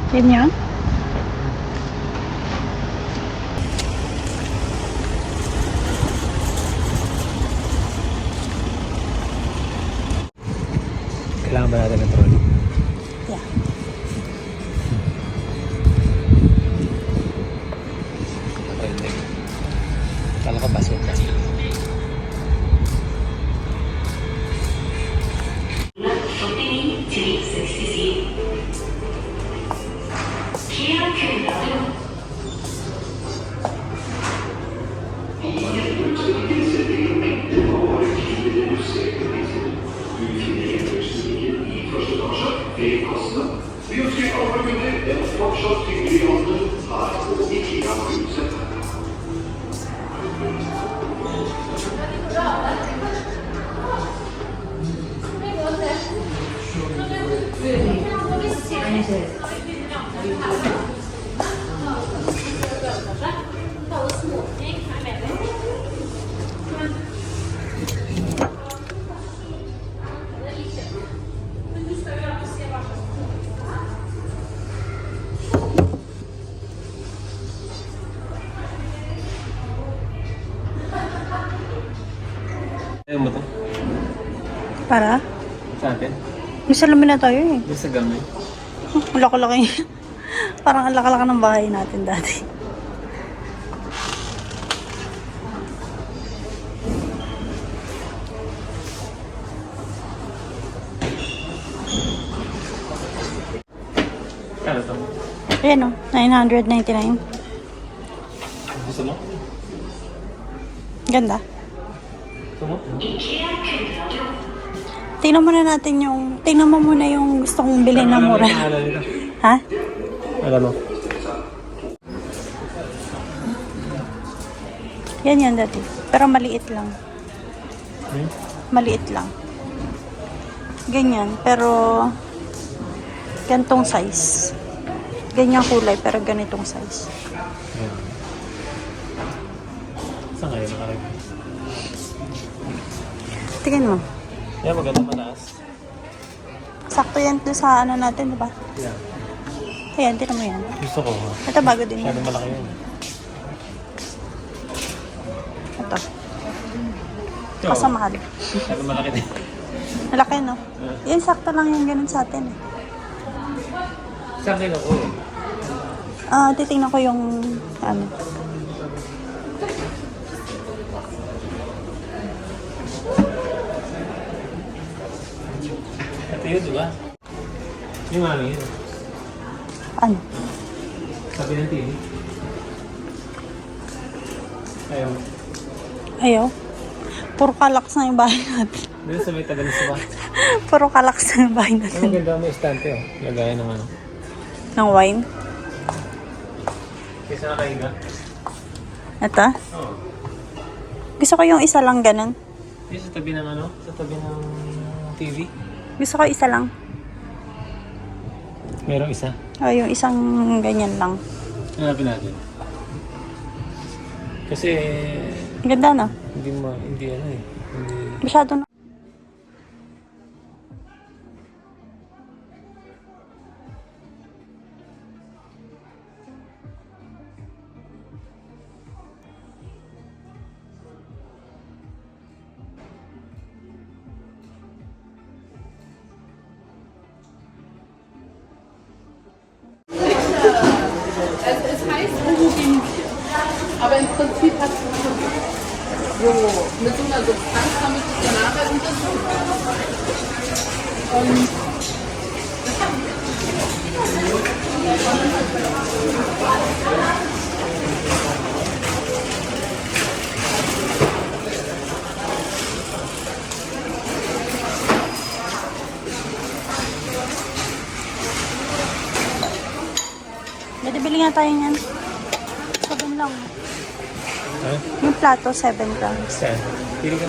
Ganyan. Kailangan ba natin ng trolley? Yeah. Hindi. Kala ko baso ka. Ayaw mo to? Para? Sa atin? May salamin na tayo eh. Yung sa gamay? Ang laki-laki. Parang ang laki-laki ng bahay natin dati. Kano to? Ayan o, 999. Gusto mo? Ganda. Gusto mo? Tingnan muna natin yung... Tingnan mo muna yung gusto kong bilhin na mura. Alam nito. Ha? Alam mo. Yan yan dati. Pero maliit lang. Hmm? Maliit lang. Ganyan. Pero... Ganitong size. Ganyang kulay pero ganitong size. Ayan. Saan kayo nakarag? Tingnan mo. Yan, maganda mataas. Sakto yan doon sa ano natin, diba? Yeah. Ayan, tingnan mo yan. Gusto ko. Ha? Ito bago din yan. Masyadong malaki yun. Ito. Kasamahal. Masyadong malaki din. Malaki, no? Yan, sakto lang yung ganun sa atin, eh. Saan kayo ako? Titingnan ko yung, ano. Ito yun, diba? Yung mami yun. Ano? Sabi ng TV. Ayaw. Ayaw. Puro kalaks na yung bahay natin. Dito sa may tagal sa ba? Puro kalaks na yung bahay Ang natin. maganda may estante oh. Lagaya ng ano. Ng wine. Kaysa nakahiga. Ito. Oo. Gusto ko yung isa lang ganun. Yung sa tabi ng ano? Sa tabi ng TV. Gusto ko isa lang. Merong isa. O, yung isang ganyan lang. Hanapin natin. Kasi Ang ganda, no? hindi ano eh. Hindi. Masyado na. Es heißt Homogen. Aber im Prinzip hat es so mit so einer Substanz, damit es dann nachher untersucht. Pwede bili nga tayo niyan. 7 lang. Ha? Yung plato, 7 grams. Saan? Pili ka.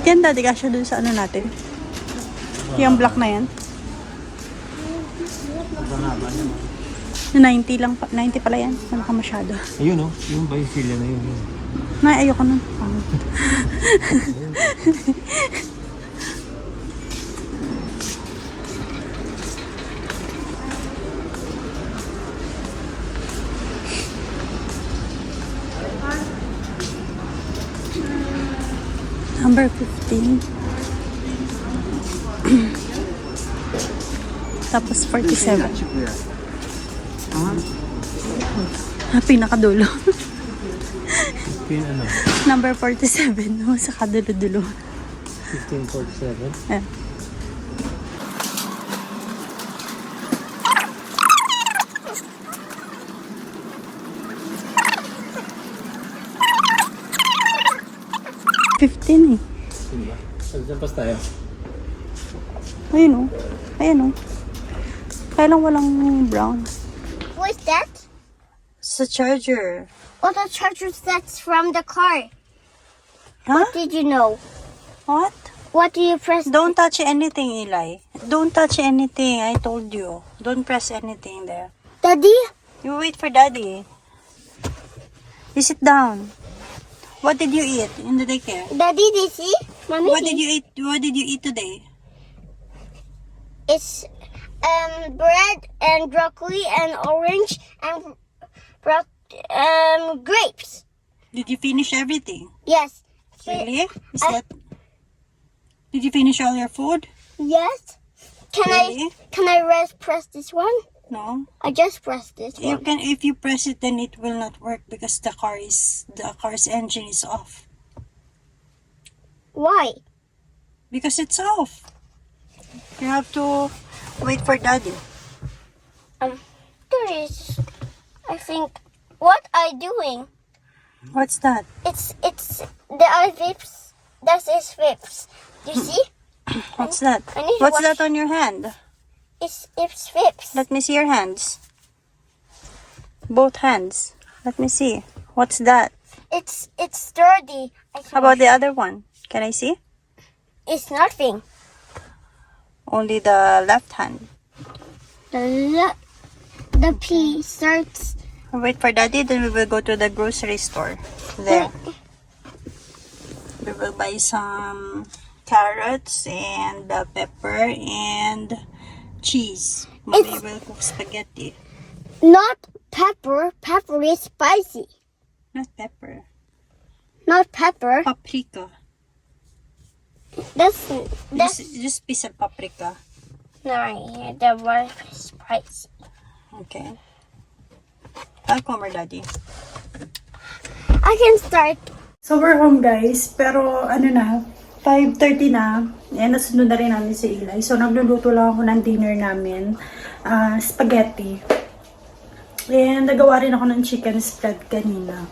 Yan, daddy, kasya dun sa ano natin. Yung black na yan. Na 90 lang, 90 pala yan. Malaka masyado. Ayun oh. Yung biophilia na yun. Nay, ayoko nun. Number 15. Tapos 47. Pinakadulo. Pin ano? Number 47. No? Sa kadulo-dulo. 1547. Ayan. $15 eh. Sino ba? Saan pas tayo? Ayun o. Ayan o. Kaya lang walang brown. What's that? Sa charger. Oh, the charger that's from the car. Huh? Did you know? What? What do you press? Don't touch anything, Eli. Don't touch anything. I told you. Don't press anything there. Daddy? You wait for daddy. You sit down. What did you eat in the daycare? Daddy, did you see? Mommy, What did you eat? What did you eat today? It's bread and broccoli and orange and grapes. Did you finish everything? Yes. Really? Is that? Did you finish all your food? Yes. Really? Can I press this one? No. I just pressed this You one. can. If you press it, then it will not work because the car's engine is off. Why? Because it's off. You have to wait for Daddy. There is. I think. What are you doing? What's that? It's there are whips. That is whips. Do you see? What's that? I need to What's wash- that on your hand? It's whips. Let me see your hands. Both hands. Let me see. What's that? It's sturdy. How about the other one? Can I see? It's nothing. Only the left hand. The P starts. Wait for Daddy, then we will go to the grocery store. There. We will buy some carrots and pepper and cheese. Mommy will cook spaghetti. Not pepper. Pepper is spicy. Not pepper. Not pepper. Paprika. That's Just piece of paprika. no. That was spicy. Okay. I'll come over, Daddy. I can start. So we're home guys, pero ano na, 5:30 na. Yan, nasunod na rin namin si Eli. So nagluluto lang ako ng dinner namin. Spaghetti. And nagawa rin ako ng chicken spread kanina.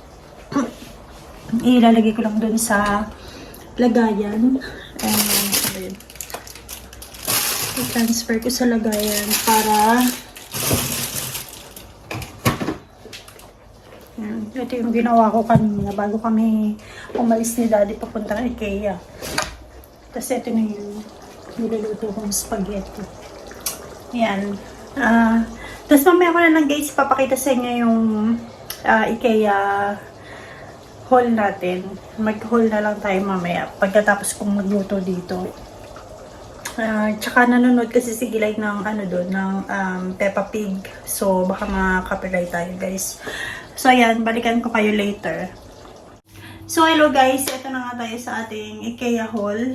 Ilalagay ko lang dun sa lagayan. And i-transfer ko sa lagayan para ito yung ginawa ko kanina bago kami umalis ni Daddy papunta ng IKEA. Tapos ito na yung niluluto kong spaghetti. Yan. Tapos mamaya ko na lang guys papakita sa inyo yung IKEA haul natin. Mag-haul na lang tayo mamaya pagkatapos kong magluto dito. Tsaka nanonood kasi si Gilay ng ano doon, ng Peppa Pig. So baka ma-copyright tayo guys. So ayan, balikan ko kayo later. So hello guys, ito na nga tayo sa ating IKEA haul.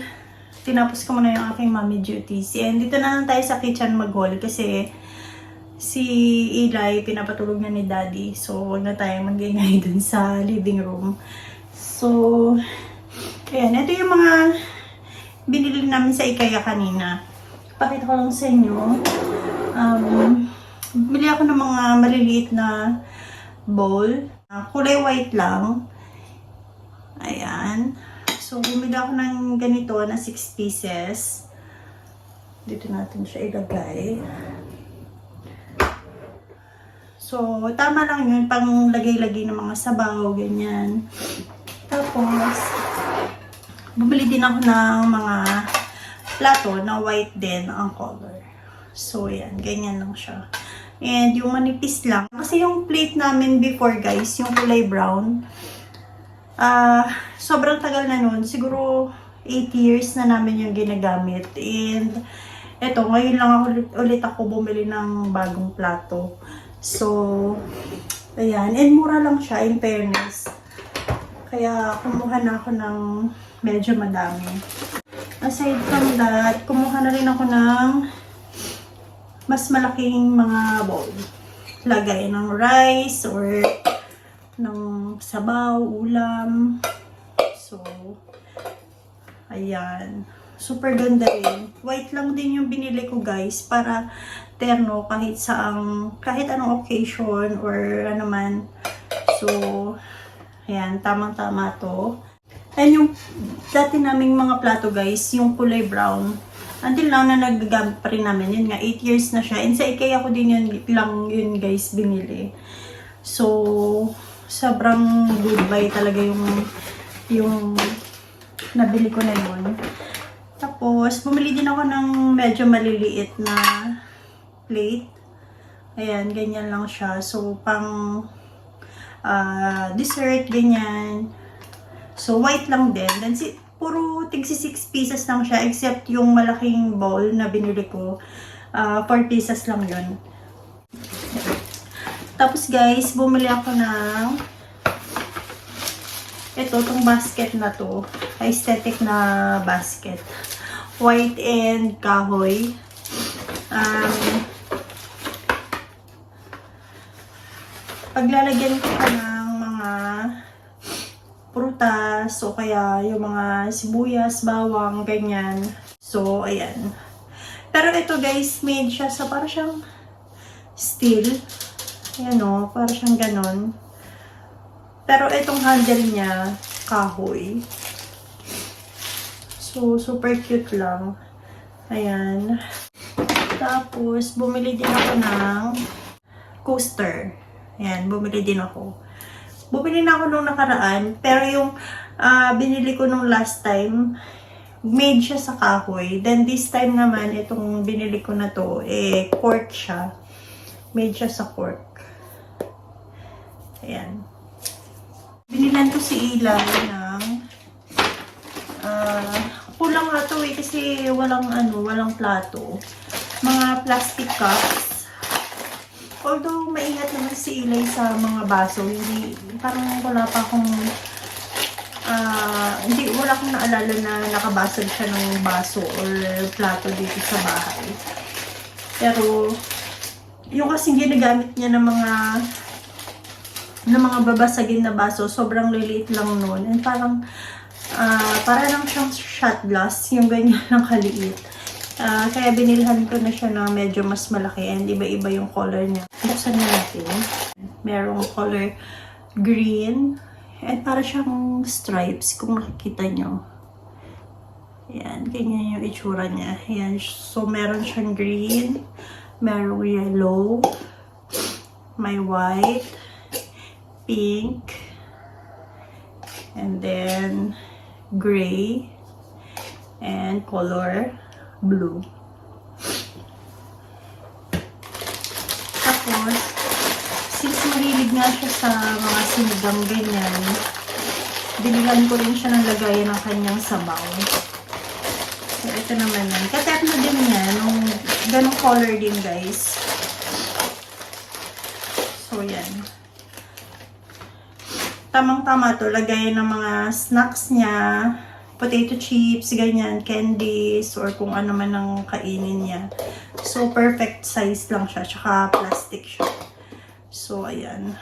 Tinapos ko muna yung aking mommy duties. And dito na lang tayo sa kitchen mag-haul kasi si Eli pinapatulog na ni Daddy. So wag na tayo mag-ingay dun sa living room. So ayan, ito yung mga binili namin sa IKEA kanina. Pakita ko lang sa inyo. Bili ako ng mga maliliit na bowl. Kulay white lang. Ayan. So, bumili ako ng ganito na 6 pieces. Dito natin siya ilagay. So, tama lang yun. Pang lagay-lagay ng mga sabaw, ganyan. Tapos, bumili din ako ng mga plato na white din ang color. So, ayan. Ganyan lang siya. And yung manipis lang. Kasi yung plate namin before guys, yung kulay brown, sobrang tagal na nun. Siguro 8 years na namin yung ginagamit. And eto, ngayon lang ulit ako bumili ng bagong plato. So, ayan. And mura lang siya in fairness. Kaya kumuha na ako ng medyo madami. Aside from that, kumuha na rin ako ng mas malaking mga bowl. Lagay ng rice or ng sabaw, ulam. So, ayan. Super ganda rin. White lang din yung binili ko guys para terno kahit anong occasion or ano man. So, ayan. Tamang-tama to. And yung dati naming mga plato guys, yung kulay brown. Until now na nagagamit pa rin namin. Yun nga, 8 years na siya. And sa IKEA ko din yun guys binili. So, sobrang goodbye talaga yung nabili ko na yun. Tapos, bumili din ako ng medyo maliliit na plate. Ayan, ganyan lang siya. So, pang dessert, ganyan. So, white lang din. Then, puro tigsi 6 pieces lang siya, except yung malaking bowl na binili ko. 4 pieces lang yun. Tapos guys, bumili ako ng itong basket na to. Aesthetic na basket. White and kahoy. Paglalagyan ko pa ng mga prutas o kaya yung mga sibuyas, bawang, ganyan. So, ayan. Pero ito guys, made siya sa para siyang steel. Ayan o, para siyang ganon. Pero itong handle niya, kahoy. So, super cute lang. Ayan. Tapos, bumili din ako ng coaster. Ayan, bumili din ako. Bumili na ako nung nakaraan, pero yung binili ko nung last time, made siya sa kahoy. Then this time naman, itong binili ko na to, cork siya. Made siya sa cork. Ayan. Binilan ko si Eli ng kulang nga to kasi walang plato. Mga plastic cups. Although, maingat naman si Eli sa mga baso. Hindi, parang wala pa akong, wala akong naalala na nakabasag siya ng baso or plato dito sa bahay. Pero, yung kasing ginagamit niya ng mga babasagin na baso, sobrang liliit lang nun. And parang, para lang siyang shot glass, yung ganyan lang kaliit. Kaya binilhan ko na siya na medyo mas malaki and iba-iba yung color niya. Buksan na natin. Merong color green and para siyang stripes kung nakikita nyo. Ayan, ganyan yung itsura niya. Ayan, so meron siyang green, merong yellow, may white, pink, and then gray, and color blue. Tapos, since mahilig nga siya sa mga sinigang ganyan, binigyan ko rin siya ng lagayan ng kanyang sabaw. So, ito naman yan. Katep na din yan, nung ganong color din guys. So, yan. Tamang-tama to, lagayan ng mga snacks niya, potato chips, ganyan, candies, or kung ano man ang kainin niya. So, perfect size lang siya, tsaka plastic siya. So, ayan.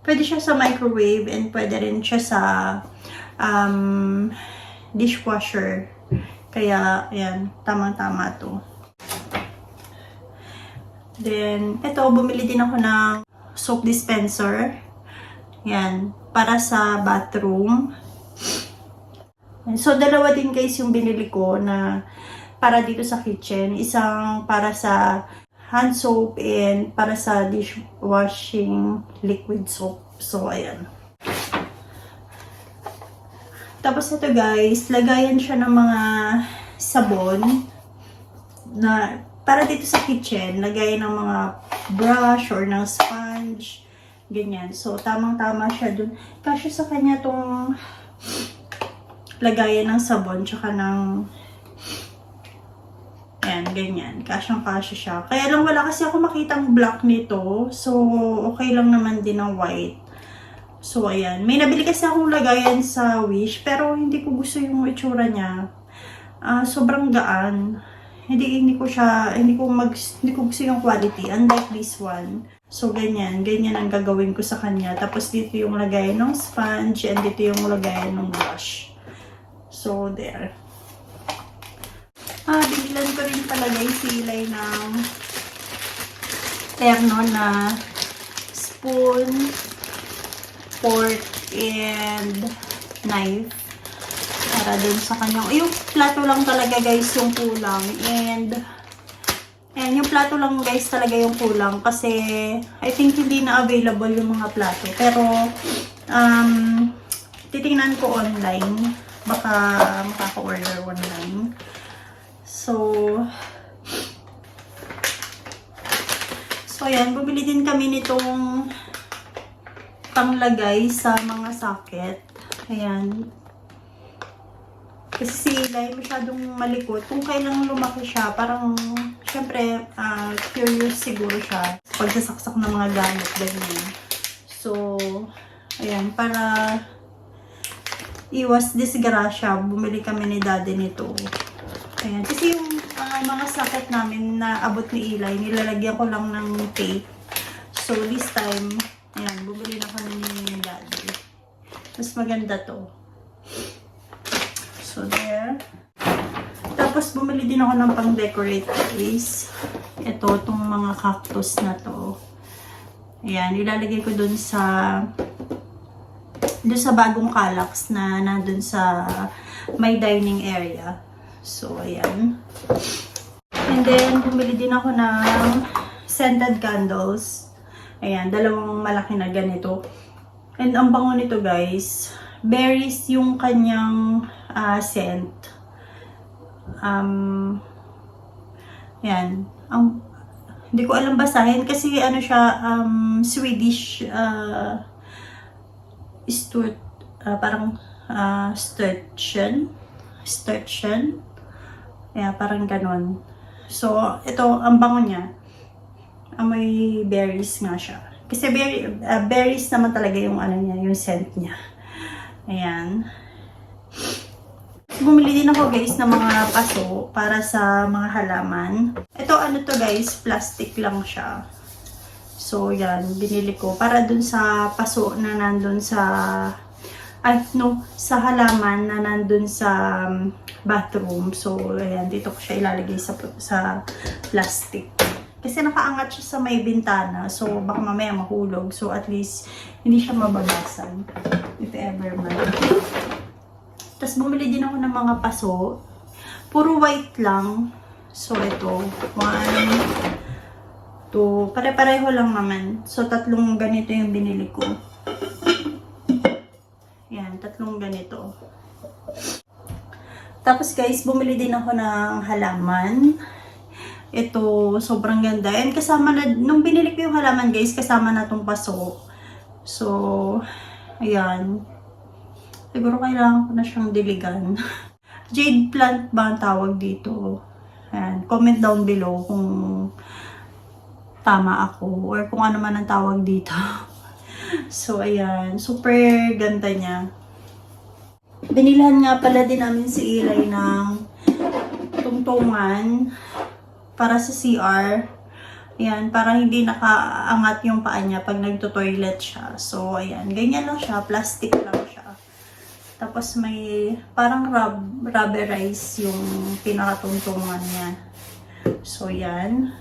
Pwede siya sa microwave and pwede rin siya sa dishwasher. Kaya, ayan, tamang-tama to. Then, ito, bumili din ako ng soap dispenser. Ayan, para sa bathroom. So, dalawa din guys yung binili ko na para dito sa kitchen. Isang para sa hand soap and para sa dishwashing liquid soap. So, ayan. Tapos ito guys, lagayan siya ng mga sabon na para dito sa kitchen. Lagayan ng mga brush or ng sponge. Ganyan. So, tamang-tama siya dun. Kasi sa kanya tong lagayan ng sabon, tsaka ng ayan, ganyan. Kasyang-kasya siya. Kaya lang wala kasi ako makitang black nito. So, okay lang naman din ng white. So, ayan. May nabili kasi akong lagayan sa Wish, pero hindi ko gusto yung itsura niya. Sobrang gaan. Hindi ko gusto yung quality. Unlike this one. So, ganyan. Ganyan ang gagawin ko sa kanya. Tapos, dito yung lagayan ng sponge and dito yung lagayan ng brush. So, there. Biglan ko rin talaga yung silay ng terno na spoon, fork, and knife. Para dun sa kanyang, yung plato lang talaga guys yung kulang. And yung plato lang guys talaga yung kulang. Kasi, I think hindi na available yung mga plato. Pero, titingnan ko online. Baka makaka-order online. So, ayan. Bumili din kami nitong panglagay sa mga socket. Ayan. Kasi si Eli masyadong malikot. Kung kailang lumaki siya, parang, syempre, curious siguro siya. Pagsasaksak ng mga gamit, ganyan. So, ayan, para iwas disgrasya, bumili kami ni Daddy nito. Ayan, kasi yung mga sakit namin na abot ni Eli, nilalagyan ko lang ng tape. So, this time, ayan, bumili na kami ni Daddy. Mas maganda to. So, there. Tapos, bumili din ako ng pang-decorate case. Ito, itong mga cactus na to. Ayan, ilalagay ko dun sa bagong kallax na nandun sa may dining area. So, ayan. And then, bumili din ako ng scented candles. Ayan, dalawang malaki na ganito. And ang bango nito, guys, berries yung kanyang scent. Ayan. Hindi ko alam basahin kasi ano siya, Swedish parang sturgeon. Ayan, parang ganon. So, ito, ang bango niya. May berries nga siya. Kasi berries naman talaga yung ano niya, yung scent niya. Ayan. Bumili din ako, guys, ng mga paso para sa mga halaman. Ito, ano to, guys, plastic lang siya. So, yan, binili ko para dun sa paso na nandun sa sa halaman na nandun sa bathroom. So, ayan, dito ko siya ilalagay sa plastic. Kasi nakaangat siya sa may bintana. So, baka mamaya mahulog. So, at least, hindi siya mababasag. If ever man. Tapos, bumili din ako ng mga paso. Puro white lang. So, ito. 1, 2. Pare-pareho lang naman. So, 3 ganito yung binili ko. Yan, 3 ganito. Tapos, guys, bumili din ako ng halaman. Ito, sobrang ganda. And kasama na, nung binili ko yung halaman, guys, kasama na tong paso. So, ayan. Siguro kailangan ko na siyang diligan. Jade plant ba ang tawag dito? Ayan. Comment down below kung tama ako or kung ano man ang tawag dito. So, ayan. Super ganda niya. Binilhan nga pala din namin si Eli ng tungtungan para sa CR. Ayan, para hindi nakaangat yung paa niya pag nagto-toilet siya. So, ayan. Ganyan lang siya. Plastic lang siya. Tapos may parang rubberize yung pinakatungtungan niya. So, yan.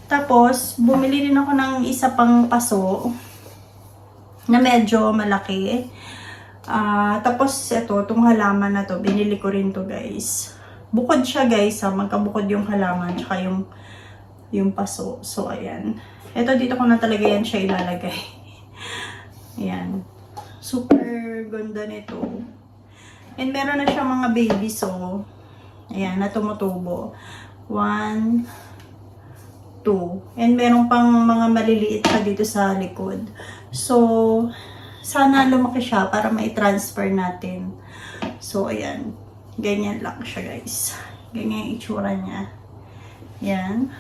Tapos, bumili din ako ng isa pang paso na medyo malaki. Tapos, itong halaman na to, binili ko rin to, guys. Bukod siya, guys, magkabukod yung halaman, tsaka yung paso. So, ayan. Ito, dito ko na talaga yan siya ilalagay. Ayan. Super ganda nito. And meron na siya mga baby, so, ayan, na tumutubo. 1, 2. And meron pang mga maliliit pa dito sa likod. So, sana lumaki siya para mai-transfer natin. So, ayan. Ganyan lang siya, guys. Ganyan yung itsura niya. Ayan.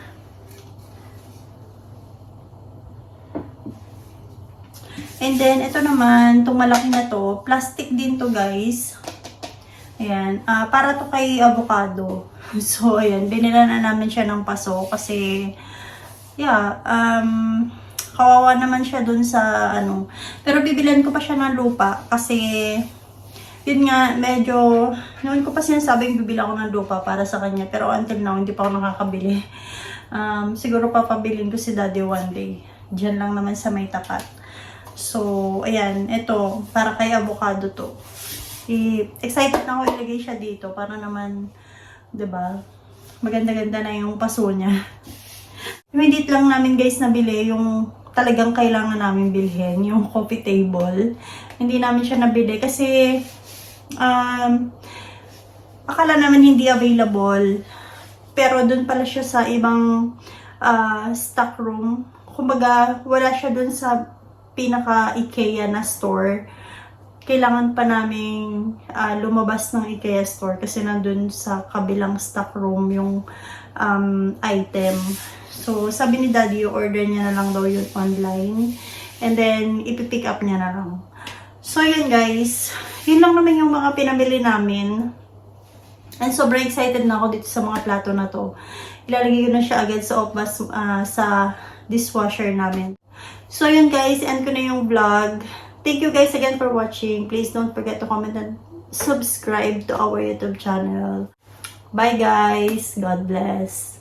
And then, ito naman, itong malaki na to, plastic din to, guys. Ayan. Para to kay avocado. So, ayan. Binila na namin siya ng paso kasi, yeah, kawawa naman siya dun sa, Pero bibilan ko pa siya ng lupa kasi, yun nga, medyo, noon ko pa sinasabing bibila ako ng lupa para sa kanya. Pero until now, hindi pa ako nakakabili. Siguro papabilin ko si Daddy one day. Diyan lang naman sa may tapat. So, ayan, ito, para kay avocado to. Excited na ako ilagay siya dito para naman, 'di ba? Maganda-ganda na yung paso niya. Hindi lang namin, guys, nabili yung talagang kailangan namin bilhin, yung coffee table. Hindi namin siya nabili kasi akala naman hindi available. Pero doon pala siya sa ibang stock room. Kumbaga, wala siya doon sa pinaka-IKEA na store, kailangan pa naming lumabas ng IKEA store kasi nandun sa kabilang stock room yung item. So, sabi ni Daddy, order niya na lang daw yun online. And then, ipipick up niya na lang. So, yun guys. Yun lang naman yung mga pinamili namin. And sobrang excited na ako dito sa mga plato na to. Ilalagay ko na siya agad sa sa dishwasher namin. So, yun guys. End ko na yung vlog. Thank you guys again for watching. Please don't forget to comment and subscribe to our YouTube channel. Bye guys. God bless.